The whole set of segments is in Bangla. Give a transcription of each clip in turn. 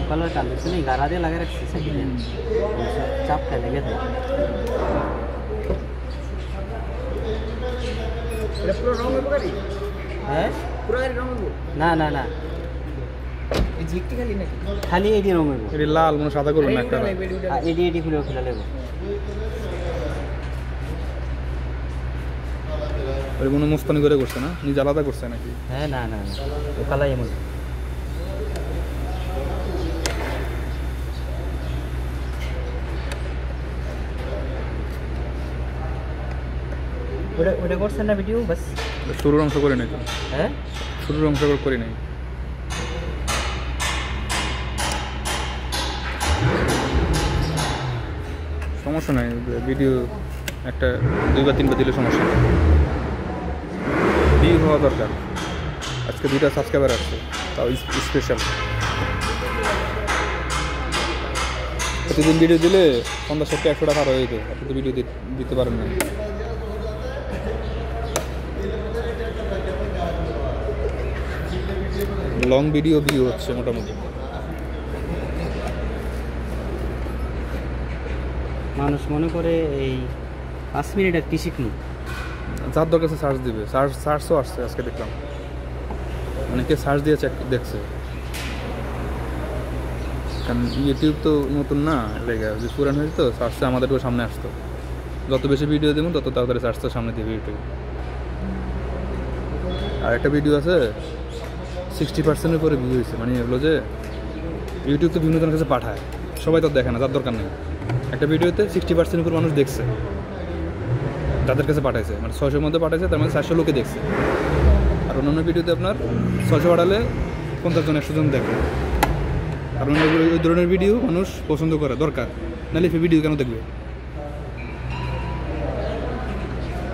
কালার কাল দেখছি না গাড়া দিয়ে লাগিয়ে রাখছি সাইকেলে চাপ খাই লেগে থাকে পুরো রং হবে গাড়ি হ্যাঁ পুরো গাড়ি রং হবে না না না এই ঝিকটি খালি নাকি খালি এডি রং হইব এটি লাল মানে সাদা করুন না একটা এডি এডি খুলে খুলে লেব ওই মনে মস্তানি করে করছে না নিজে আলাদা করছে নাকি হ্যাঁ না না না ও কালাই এমন ওটা করছেন না ভিডিও বাস শুরুর অংশ করে নাই তো হ্যাঁ শুরুর অংশ করি নাই সমস্যা নাই ভিডিও একটা 2 বা 3 বার দিলে সমস্যা নেই ভিউ হওয়া দরকার আজকে 2টা সাবস্ক্রাইবার আসছে তাও স্পেশাল প্রতিদিন ভিডিও দিলে 50-100 টাকা হয়ে যেত আপনি তো ভিডিও দিতে পারেন না লং ভিডিও ভিউ হচ্ছে মোটামুটি মানুষ মনে করে এই 5 মিনিট আর কি শিখনি যার দরকার সার্চ দিবে সার্চও আসছে আজকে দেখলাম অনেকে সার্চ দিয়ে দেখছে কারণ ইউটিউব তো নতুন না লেগে যে পুরান হয়েছে তো সার্চে আমাদেরও সামনে আসতো যত বেশি ভিডিও দেবো তত তাড়াতাড়ি সার্চটা সামনে দিবে ইউটিউব আর একটা ভিডিও আছে 60% পরে ভিউ হয়েছে মানে এগুলো যে ইউটিউব তো বিভিন্ন জনের কাছে পাঠায় সবাই তো দেখে না যার দরকার নেই একটা ভিডিওতে 60% উপর মানুষ দেখছে তাদের কাছে পাঠাইছে মানে 600-এর মধ্যে পাঠাইছে তার মানে 400 লোকে দেখছে আর অন্যান্য ভিডিওতে আপনার 600 পাঠালে 50 জন 100 জন দেখে কারণ ওই ধরনের ভিডিও মানুষ পছন্দ করে দরকার নাহলে সেই ভিডিও কেন দেখবে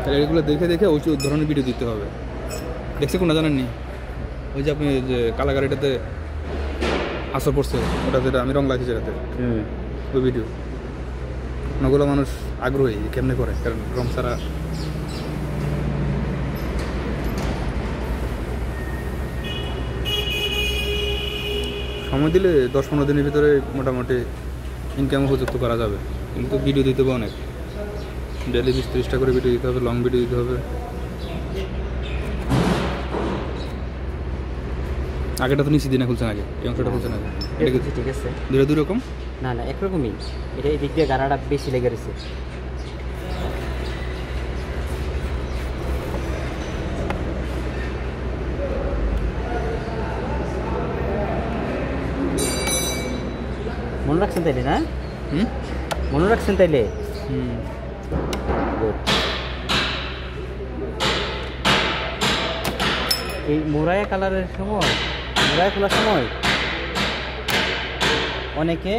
তাহলে এগুলো দেখে দেখে ওই ধরনের ভিডিও দিতে হবে দেখছে কোনটা জানেননি ওই যে আপনি যে কালা গাড়িটাতে আসর পড়ছে ওটা যেটা আমি রং লাগছি যেটাতে ওই ভিডিও ওগুলো মানুষ আগ্রহী কেমনে করে কারণ রং ছাড়া সময় দিলে 10-15 দিনের ভিতরে মোটামুটি ইনকাম উপযুক্ত করা যাবে কিন্তু ভিডিও দিতে হবে অনেক ডেলি 20-30টা করে ভিডিও দিতে হবে লং ভিডিও দিতে হবে আগেটা তো নিচে দিনে খুলছেন আগে এই অংশটা খুলছেন আগে এটা কি ঠিক আছে দুই রকম না না একরকমই এটা এই দিক দিয়ে গাড়াটা বেশি লেগে রয়েছে মনে রাখছেন তাইলে না মনে রাখছেন তাইলে এই মোরায়া কালারের সময় মোরায়া খোলার সময় অনেকে